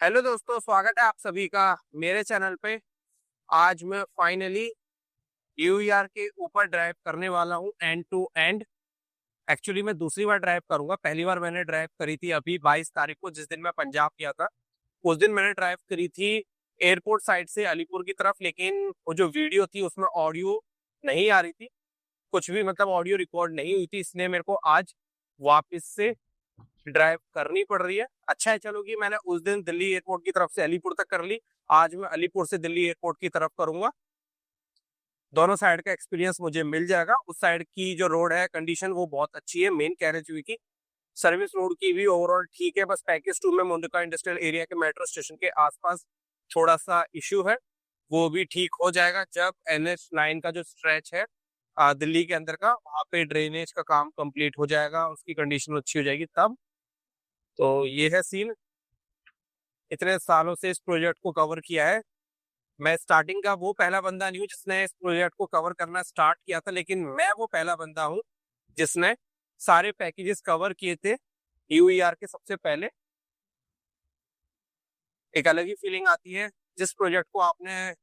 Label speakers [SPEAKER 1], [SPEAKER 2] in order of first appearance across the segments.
[SPEAKER 1] Hello दोस्तों, स्वागत है आप सभी का मेरे चैनल पे। आज मैं फाइनली यूईआर के ऊपर ड्राइव करने वाला हूँ एंड टू एंड। एक्चुअली मैं दूसरी बार ड्राइव करूंगा। पहली बार मैंने ड्राइव करी थी अभी 22 तारीख को, जिस दिन मैं पंजाब गया था। उस दिन मैंने ड्राइव करी थी एयरपोर्ट साइड से अलीपुर की तरफ, लेकिन वो जो वीडियो थी उसमें ऑडियो नहीं आ रही थी, कुछ भी मतलब ऑडियो रिकॉर्ड नहीं हुई थी, इसलिए मेरे को आज वापस से ड्राइव करनी पड़ रही है। अच्छा है, चलो कि मैंने उस दिन दिल्ली एयरपोर्ट की तरफ से अलीपुर तक कर ली, आज मैं अलीपुर से दिल्ली एयरपोर्ट की तरफ करूंगा। दोनों साइड का एक्सपीरियंस मुझे मिल जाएगा। उस साइड की जो रोड है कंडीशन वो बहुत अच्छी है, मेन कैरेज वे की। सर्विस रोड की भी ओवरऑल ठीक है, बस पैकेज 2 में मोनिका इंडस्ट्रियल एरिया के मेट्रो स्टेशन के आसपास थोड़ा सा इश्यू है, वो भी ठीक हो जाएगा जब NH9 का जो स्ट्रेच है दिल्ली के अंदर का, वहाँ पे ड्रेनेज का काम कंप्लीट हो जाएगा, उसकी कंडीशन अच्छी हो जाएगी तब। तो ये है सीन। इतने सालों से इस प्रोजेक्ट को कवर किया है। मैं स्टार्टिंग का वो पहला बंदा नहीं हूँ जिसने इस प्रोजेक्ट को कवर करना स्टार्ट किया था, लेकिन मैं वो पहला बंदा हूँ जिसने सारे पैकेजेस कवर किए थे यूईआर के सबसे पहले। एक अलग ही फीलिंग आती है जिस प्रोजेक्ट को आपने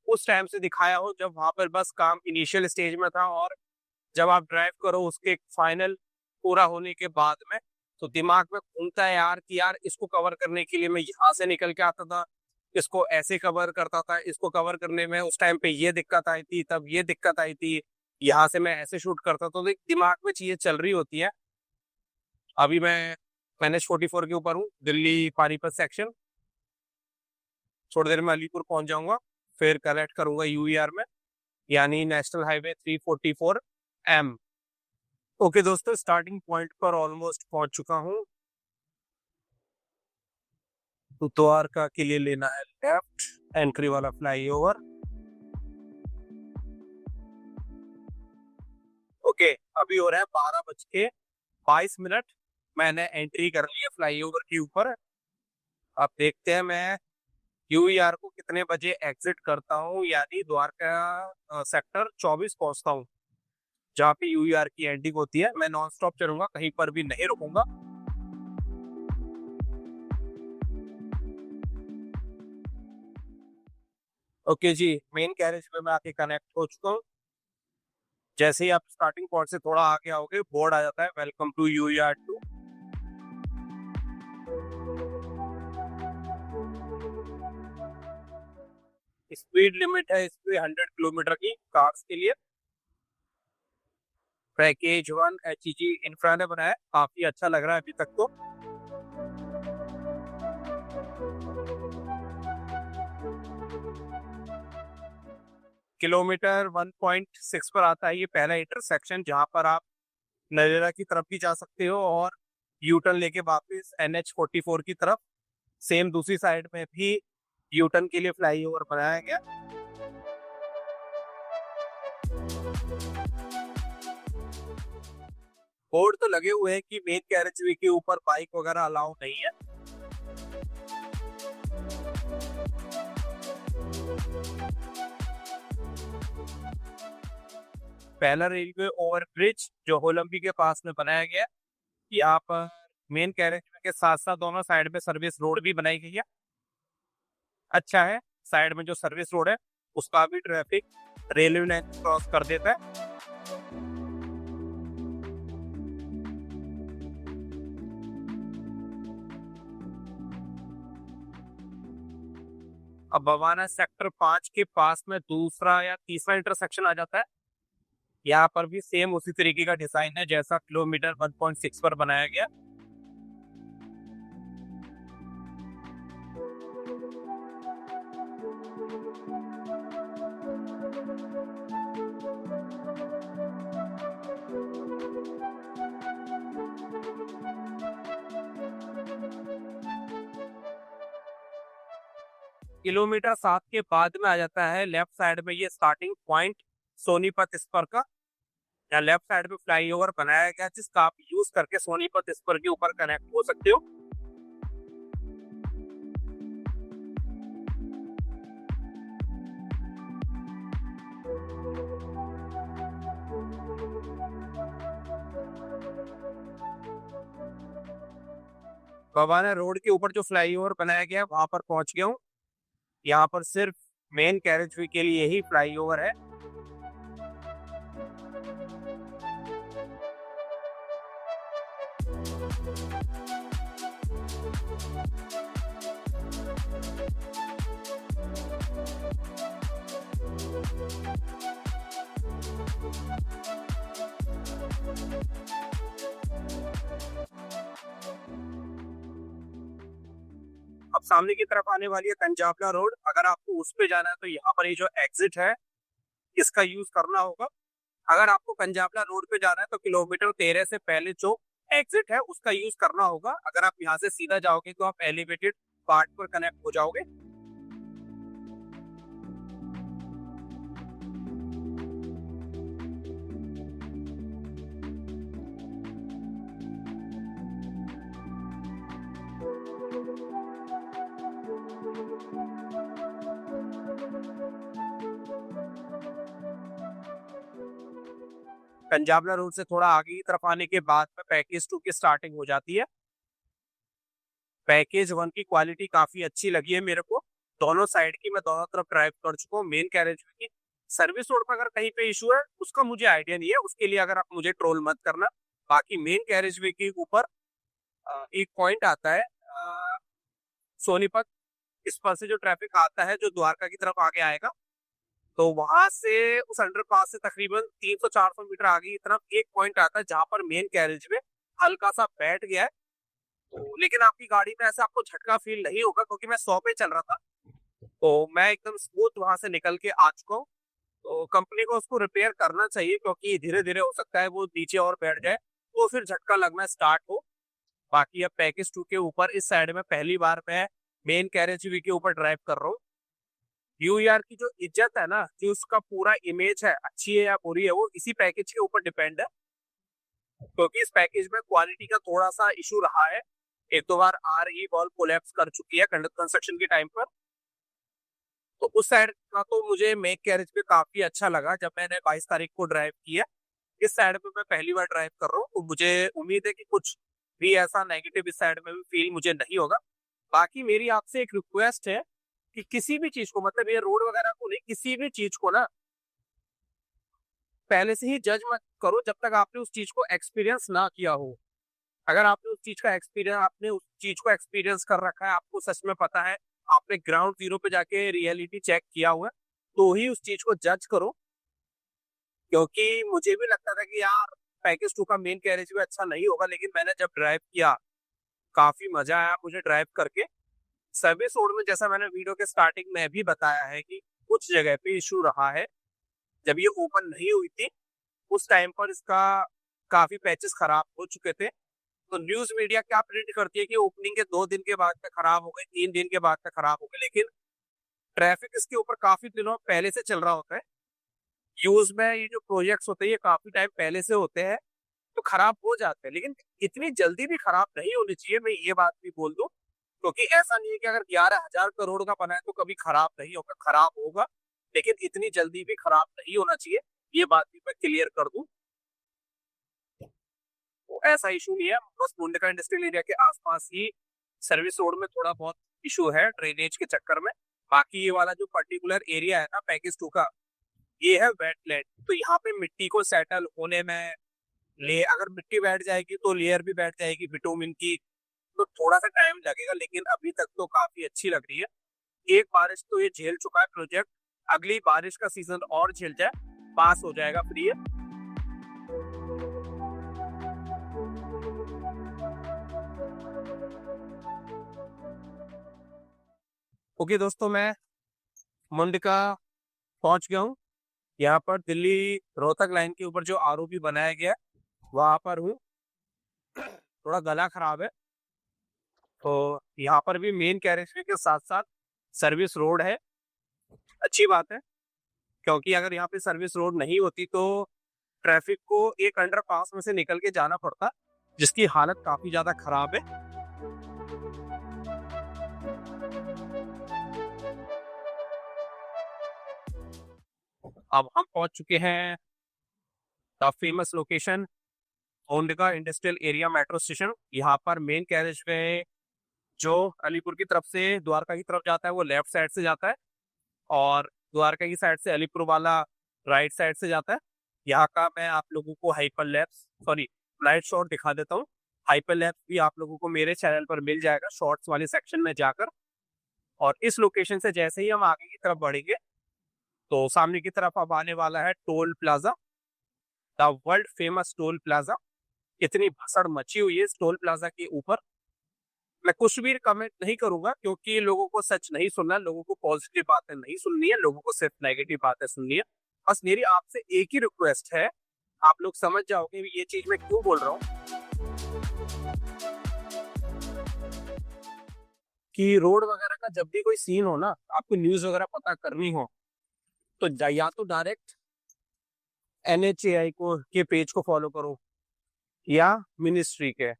[SPEAKER 1] उस टाइम से दिखाया हो, जब वहां पर बस काम इनिशियल स्टेज में था, और जब आप ड्राइव करो उसके फाइनल पूरा होने के बाद में, तो दिमाग में घूमता है यार कि यार इसको कवर करने के लिए मैं यहाँ से निकल के आता था, इसको ऐसे कवर करता था, इसको कवर करने में उस टाइम पे ये दिक्कत आई थी, तब ये दिक्कत आई थी, यहाँ से मैं ऐसे शूट करता था। तो एक दिमाग में चीजें चल रही होती है। अभी मैं NH44 के ऊपर हूँ, दिल्ली पानीपत सेक्शन। थोड़ी देर में अलीपुर पहुंच जाऊंगा, फिर कनेक्ट करूंगा यूईआर में, यानी नेशनल हाईवे 344M। ओके दोस्तों, स्टार्टिंग पॉइंट पर ऑलमोस्ट पहुंच चुका हूँ। तो द्वारका के लिए लेना है लेफ्ट, एंट्री वाला फ्लाईओवर। ओके, अभी हो रहा है 12:22। मैंने एंट्री कर ली है फ्लाईओवर के ऊपर। अब देखते हैं मैं यूईआर को कितने बजे एग्जिट करता हूँ, यानी द्वारका सेक्टर 24 पहुंचता हूँ, जहाँ पे यूईआर की एंडिंग होती है। मैं नॉन स्टॉप चलूंगा, कहीं पर भी नहीं रुकूंगा। ओके जी, मेन कैरेज पे मैं आके कनेक्ट हो चुका हूँ। जैसे ही आप स्टार्टिंग पॉइंट से थोड़ा आगे आओगे, बोर्ड आ जाता है वेलकम टू यूईआर 2। स्पीड लिमिट है इस पे 100 किलोमीटर की कार्स के लिए। पैकेज 1 HEG इंफ्रा ने बनाया, काफी अच्छा लग रहा है अभी तक तो। किलोमीटर 1.6 पर आता है ये पहला इंटरसेक्शन, जहां पर आप नरेला की तरफ भी जा सकते हो और यू टर्न लेके वापस NH44 की तरफ। सेम दूसरी साइड में भी यू टर्न के लिए फ्लाईओवर बनाया गया। बोर्ड तो लगे हुए हैं कि मेन कैरेज वे के ऊपर बाइक वगैरह अलाउ नहीं है। पहला रेलवे ओवरब्रिज जो होलंबी के पास में बनाया गया है, यहाँ पर मेन कैरेज वे के साथ साथ दोनों साइड में सर्विस रोड भी बनाई गई है। अच्छा है, साइड में जो सर्विस रोड है उसका भी ट्रैफिक रेलवे लाइन क्रॉस कर देता है। अब बवाना सेक्टर 5 के पास में दूसरा या तीसरा इंटरसेक्शन आ जाता है। यहाँ पर भी सेम उसी तरीके का डिजाइन है जैसा किलोमीटर 1.6 पर बनाया गया। किलोमीटर 7 के बाद में आ जाता है लेफ्ट साइड में ये स्टार्टिंग पॉइंट सोनीपत स्पर का। यहाँ लेफ्ट साइड में फ्लाईओवर बनाया गया जिसका आप यूज करके सोनीपत स्पर के ऊपर कनेक्ट हो सकते हो। बवाना रोड के ऊपर जो फ्लाईओवर बनाया गया है वहां पर पहुंच गया हूँ। यहाँ पर सिर्फ मेन कैरेज वे के लिए ही फ्लाईओवर है। अब सामने की तरफ आने वाली है कंजाबला रोड। अगर आपको उस पे जाना है तो यहाँ पर ये जो एग्जिट है इसका यूज करना होगा। अगर आपको पंजाबला रोड पे जाना है तो किलोमीटर 13 से पहले जो एग्जिट है उसका यूज करना होगा। अगर आप यहाँ से सीधा जाओगे तो आप एलिवेटेड पार्ट पर कनेक्ट हो जाओगे। पंजाबला रोड से थोड़ा आगे की तरफ आने के बाद में पैकेज 2 की स्टार्टिंग हो जाती है। पैकेज 1 की क्वालिटी काफी अच्छी लगी है मेरे को। दोनों साइड की मैं दोनों तरफ ड्राइव कर चुका हूँ। मेन कैरेज की सर्विस रोड पर अगर कहीं पे इशू है उसका मुझे आइडिया नहीं है, उसके लिए अगर आप मुझे ट्रोल मत करना। बाकी मेन कैरेज वे के ऊपर एक पॉइंट आता है सोनीपत। इस पर से जो ट्रैफिक आता है जो द्वारका की तरफ आगे आएगा, तो वहां से उस अंडरपास से तकरीबन 300-400 मीटर आगे की तरफ एक पॉइंट आता है जहां पर मेन कैरेज वे हल्का सा बैठ गया है। तो लेकिन आपकी गाड़ी में ऐसे आपको झटका फील नहीं होगा क्योंकि मैं 100 पे चल रहा था, तो मैं एकदम स्मूथ वहां से निकल के आ चुका हूँ। तो कंपनी को उसको रिपेयर करना चाहिए क्योंकि धीरे धीरे हो सकता है वो नीचे और बैठ जाए तो फिर झटका लगना स्टार्ट हो। बाकी अब पैकेज 2 के ऊपर इस साइड में पहली बार मैं मेन कैरेज वे के ऊपर ड्राइव कर रहा हूँ। यूआर की जो इज्जत है ना, जो उसका पूरा इमेज है अच्छी है या बुरी है, वो इसी पैकेज के ऊपर डिपेंड है। क्योंकि इस पैकेज में क्वालिटी का थोड़ा सा इशू रहा है। एक दो बार RE बॉल कोलैप्स कर चुकी है कंस्ट्रक्शन के टाइम पर। तो उस साइड का तो मुझे मेक कैरेज पे काफी अच्छा लगा जब मैंने 22 तारीख को ड्राइव किया। इस साइड पे मैं पहली बार ड्राइव कर रहा हूँ तो मुझे उम्मीद है कि कुछ भी ऐसा नेगेटिव इस साइड में भी फील मुझे नहीं होगा। बाकी मेरी आपसे एक रिक्वेस्ट है कि किसी भी चीज को, मतलब ये रोड वगैरह को नहीं, किसी भी चीज को ना पहले से ही जज मत करो जब तक आपने उस चीज को एक्सपीरियंस ना किया हो। अगर आपने उस चीज का एक्सपीरियंस आपने उस चीज को एक्सपीरियंस कर रखा है, आपको सच में पता है, आपने ग्राउंड जीरो पे जाके रियलिटी चेक किया हुआ है, तो ही उस चीज को जज करो। क्योंकि मुझे भी लगता था कि यार पैकेज 2 का मेन कैरेज भी अच्छा नहीं होगा, लेकिन मैंने जब ड्राइव किया काफी मजा आया मुझे ड्राइव करके। सर्विस रोड में जैसा मैंने वीडियो के स्टार्टिंग में भी बताया है कि कुछ जगह पे इशू रहा है। जब ये ओपन नहीं हुई थी उस टाइम पर इसका काफी पैचेस खराब हो चुके थे। तो न्यूज मीडिया क्या प्रिंट करती है कि ओपनिंग के 2 दिन के बाद में खराब हो गए, 3 दिन के बाद में खराब हो गए, लेकिन ट्रैफिक इसके ऊपर काफी दिनों पहले से चल रहा होता है। यूज में ये जो प्रोजेक्ट्स होते हैं ये काफी टाइम पहले से होते हैं, तो खराब हो जाते हैं, लेकिन इतनी जल्दी भी खराब नहीं होनी चाहिए। मैं ये बात भी बोल दूं क्योंकि ऐसा नहीं है कि अगर 11,000 करोड़ का बना है तो कभी खराब नहीं होगा, खराब होगा, लेकिन इतनी जल्दी भी खराब नहीं होना चाहिए। ये बात भी मैं क्लियर कर दूं। तो ऐसा इशू नहीं है, बस मुंडका इंडस्ट्रियल एरिया के आसपास ही सर्विस रोड में थोड़ा बहुत इशू है ड्रेनेज के चक्कर में। बाकी ये वाला जो पर्टिकुलर एरिया है ना पैकेज 2 का, ये है वेटलैंड। तो यहाँ पे मिट्टी को सेटल होने में ले अगर मिट्टी बैठ जाएगी तो लेयर भी बैठ जाएगी बिटुमिन की, तो थोड़ा सा टाइम लगेगा, लेकिन अभी तक तो काफी अच्छी लग रही है। एक बारिश तो ये झेल चुका है प्रोजेक्ट, अगली बारिश का सीजन और झेल जाए, पास हो जाएगा फ्री है। ओके दोस्तों, मैं मुंडका पहुंच गया हूँ। यहाँ पर दिल्ली रोहतक लाइन के ऊपर जो ROP बनाया गया है वहां पर हूँ। थोड़ा गला खराब है, तो यहाँ पर भी मेन कैरेज वे के साथ साथ सर्विस रोड है। अच्छी बात है, क्योंकि अगर यहाँ पे सर्विस रोड नहीं होती तो ट्रैफिक को एक अंडरपास में से निकल के जाना पड़ता, जिसकी हालत काफी ज्यादा खराब है। अब हम पहुंच चुके हैं the famous location Mundka industrial area metro station. यहाँ पर मेन कैरेज वे जो अलीपुर की तरफ से द्वारका की तरफ जाता है वो लेफ्ट साइड से जाता है, और द्वारका की साइड से अलीपुर वाला राइट साइड से जाता है। यहाँ का मैं आप लोगों को लाइट शॉट दिखा देता हूँ। हाइपर लैप्स भी आप लोगों को मेरे चैनल पर मिल जाएगा शॉर्ट्स वाले सेक्शन में जाकर। और इस लोकेशन से जैसे ही हम आगे की तरफ बढ़ेंगे तो सामने की तरफ अब आने वाला है toll plaza, the world famous toll plaza. इतनी भसड़ मची हुई है इस टोल प्लाजा के ऊपर, मैं कुछ भी कमेंट नहीं करूंगा क्योंकि लोगों को सच नहीं सुनना है, लोगों को पॉजिटिव बातें नहीं सुननी है, लोगों को सिर्फ नेगेटिव बातें सुननी है। बस मेरी आपसे एक ही रिक्वेस्ट है, आप लोग समझ जाओगे ये चीज मैं क्यों बोल रहा हूँ, कि रोड वगैरह का जब भी कोई सीन हो ना, आपको न्यूज वगैरह पता करनी हो, तो या तो डायरेक्ट NHAI को के पेज को फॉलो करो या मिनिस्ट्री के।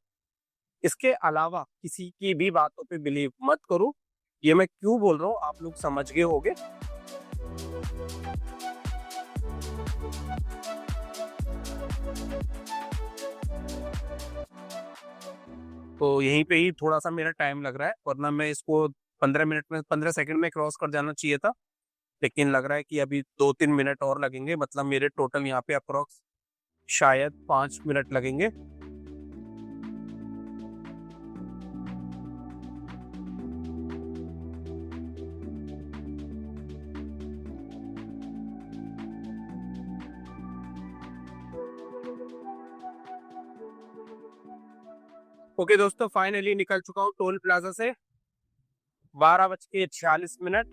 [SPEAKER 1] इसके अलावा किसी की भी बातों पे बिलीव मत करो। ये मैं क्यों बोल रहा हूँ आप लोग समझ गए होंगे। तो यहीं पे ही थोड़ा सा मेरा टाइम लग रहा है, वरना मैं इसको 15 सेकंड में क्रॉस कर जाना चाहिए था, लेकिन लग रहा है कि अभी 2-3 मिनट और लगेंगे। मतलब मेरे टोटल यहाँ पे अप्रोक्स शायद 5 मिनट लगेंगे। ओके दोस्तों, फाइनली निकल चुका हूँ टोल प्लाजा से। 12:46।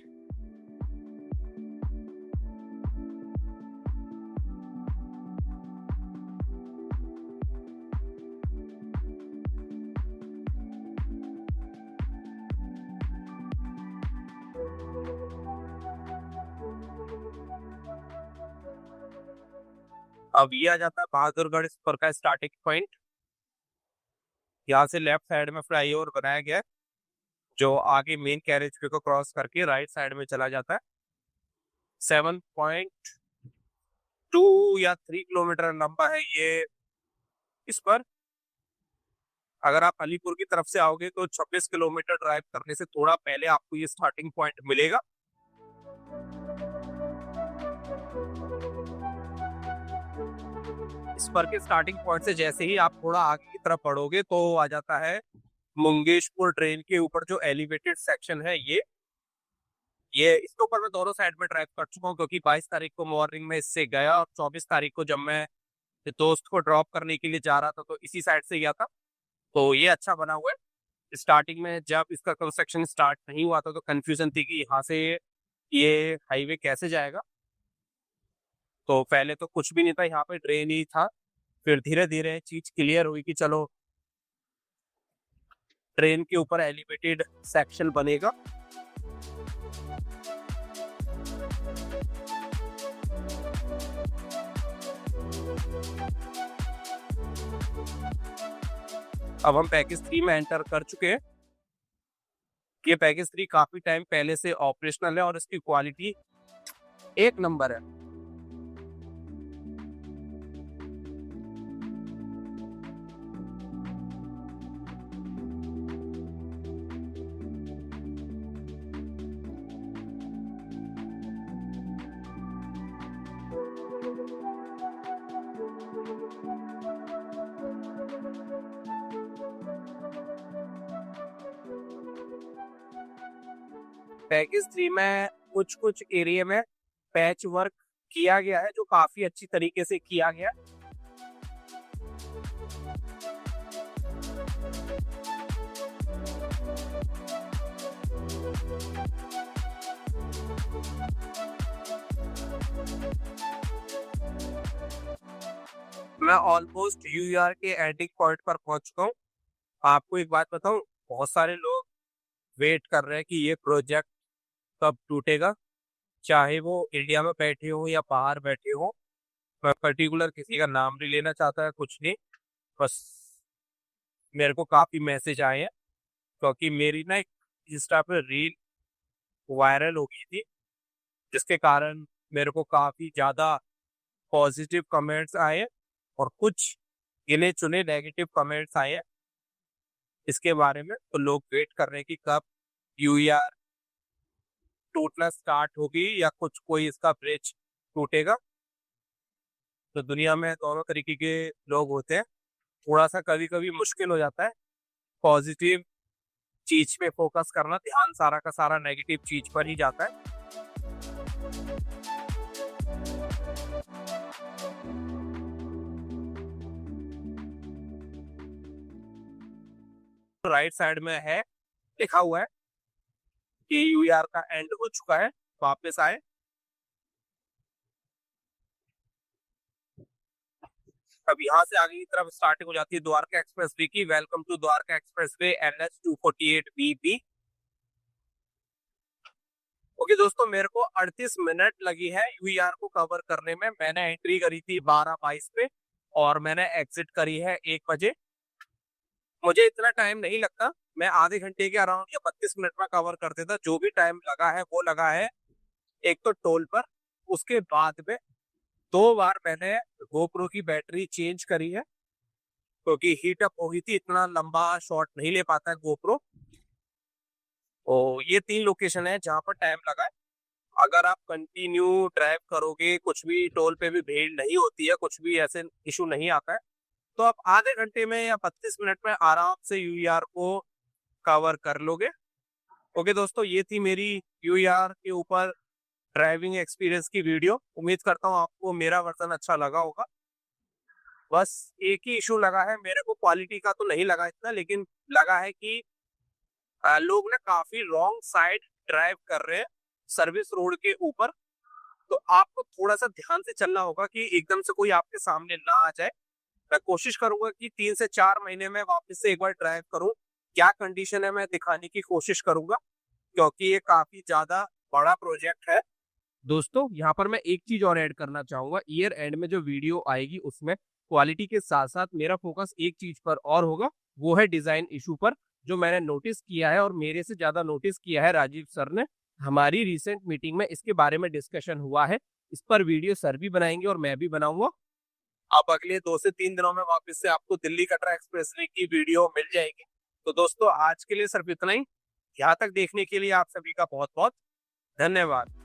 [SPEAKER 1] अब ये आ जाता है बहादुरगढ़ पर का स्टार्टिंग पॉइंट। यहाँ से लेफ्ट साइड में फ्लाईओवर बनाया गया है जो आगे मेन कैरेज वे को क्रॉस करके राइट साइड में चला जाता है। 7.2 या 3 किलोमीटर लंबा है ये। इस पर अगर आप अलीपुर की तरफ से आओगे तो 26 किलोमीटर ड्राइव करने से थोड़ा पहले आपको ये स्टार्टिंग पॉइंट मिलेगा। इस पर के स्टार्टिंग पॉइंट से जैसे ही आप थोड़ा आगे की तरफ बढ़ोगे तो आ जाता है मुंगेशपुर ट्रेन के ऊपर जो एलिवेटेड सेक्शन है। ये इसके ऊपर मैं दोनों साइड में ड्राइव कर चुका हूँ क्योंकि 22 तारीख को मॉर्निंग में इससे गया और 24 तारीख को जब मैं दोस्त को ड्रॉप करने के लिए जा रहा था तो इसी साइड से गया था। तो ये अच्छा बना हुआ है। स्टार्टिंग में जब इसका कंस्ट्रक्शन स्टार्ट नहीं हुआ था तो कंफ्यूजन थी कि यहाँ से ये हाईवे कैसे जाएगा। तो पहले तो कुछ भी नहीं था, यहाँ पे ट्रेन ही था। फिर धीरे धीरे चीज क्लियर हुई कि चलो ट्रेन के ऊपर एलिवेटेड सेक्शन बनेगा। अब हम पैकेज 3 में एंटर कर चुके हैं। ये पैकेज 3 काफी टाइम पहले से ऑपरेशनल है और इसकी क्वालिटी एक नंबर है। पैकेज 3 में कुछ कुछ एरिया में पैच वर्क किया गया है जो काफी अच्छी तरीके से किया गया है। मैं ऑलमोस्ट यूआर के एंडिंग पॉइंट पर पहुंच चुका हूँ। आपको एक बात बताऊं, बहुत सारे लोग वेट कर रहे हैं कि ये प्रोजेक्ट कब टूटेगा, चाहे वो इंडिया में बैठे हो या बाहर बैठे हो। मैं पर्टिकुलर किसी का नाम नहीं लेना चाहता है, कुछ नहीं, बस मेरे को काफी मैसेज आए हैं क्योंकि मेरी ना एक इंस्टा पे रील वायरल हो गई थी जिसके कारण मेरे को काफी ज्यादा पॉजिटिव कमेंट्स आए और कुछ गिने चुने नेगेटिव कमेंट्स आए हैं। इसके बारे में, तो लोग वेट कर रहे हैं कि कब यूईआर टूटना स्टार्ट होगी या कुछ कोई इसका ब्रिज टूटेगा। तो दुनिया में दोनों तरीके के लोग होते हैं, थोड़ा सा कभी कभी मुश्किल हो जाता है पॉजिटिव चीज पे फोकस करना, ध्यान सारा का सारा नेगेटिव चीज पर ही जाता है। राइट साइड में है, लिखा हुआ है कि यूआर का एंड हो चुका है, वापस आए। अब यहाँ से आगे की तरफ स्टार्टिंग हो जाती है द्वारका एक्सप्रेसवे की। Welcome to Dwarka expressway NH 248 BB। Okay दोस्तों, मेरे को 38 मिनट लगी है यूआर को कवर करने में। मैंने एंट्री करी थी 12:22 पे और मैंने एग्जिट करी है 1 बजे। मुझे इतना टाइम नहीं लगता, मैं आधे घंटे के अराउंड या 32 मिनट में कवर कर देता। जो भी टाइम लगा है वो लगा है एक तो टोल पर, उसके बाद में 2 बार मैंने गोप्रो की बैटरी चेंज करी है क्योंकि हीट अप हो गई थी, इतना लंबा शॉट नहीं ले पाता है गोप्रो। और ये 3 लोकेशन है जहाँ पर टाइम लगा है। अगर आप कंटिन्यू ड्राइव करोगे, कुछ भी टोल पे भी भीड़ नहीं होती है, कुछ भी ऐसे इशू नहीं आता है, तो आप आधे घंटे में या 32 मिनट में आराम से यूआर को कवर कर लोगे। ओके दोस्तों, ये थी मेरी यूआर के ऊपर ड्राइविंग एक्सपीरियंस की वीडियो। उम्मीद करता हूँ आपको मेरा वर्जन अच्छा लगा होगा। बस एक ही इशू लगा है मेरे को, क्वालिटी का तो नहीं लगा इतना, लेकिन लगा है कि लोग ना काफी रॉन्ग साइड ड्राइव कर रहे हैं सर्विस रोड के ऊपर। तो आपको थोड़ा सा ध्यान से चलना होगा कि एकदम से कोई आपके सामने ना आ जाए। मैं कोशिश करूंगा कि 3 से 4 महीने में वापस से एक बार ड्राइव करूं, क्या कंडीशन है मैं दिखाने की कोशिश करूंगा, क्योंकि ये काफी ज्यादा बड़ा प्रोजेक्ट है। दोस्तों यहाँ पर मैं एक चीज और ऐड करना चाहूंगा, ईयर एंड में जो वीडियो आएगी उसमें क्वालिटी के साथ साथ मेरा फोकस एक चीज पर और होगा, वो है डिजाइन इशू पर, जो मैंने नोटिस किया है और मेरे से ज्यादा नोटिस किया है राजीव सर ने। हमारी रिसेंट मीटिंग में इसके बारे में डिस्कशन हुआ है, इस पर वीडियो सर भी बनाएंगे और मैं भी बनाऊंगा। अब अगले 2 से 3 दिनों में वापस से आपको दिल्ली कटरा एक्सप्रेसवे की वीडियो मिल जाएगी। तो दोस्तों आज के लिए सिर्फ इतना ही। यहाँ तक देखने के लिए आप सभी का बहुत बहुत धन्यवाद।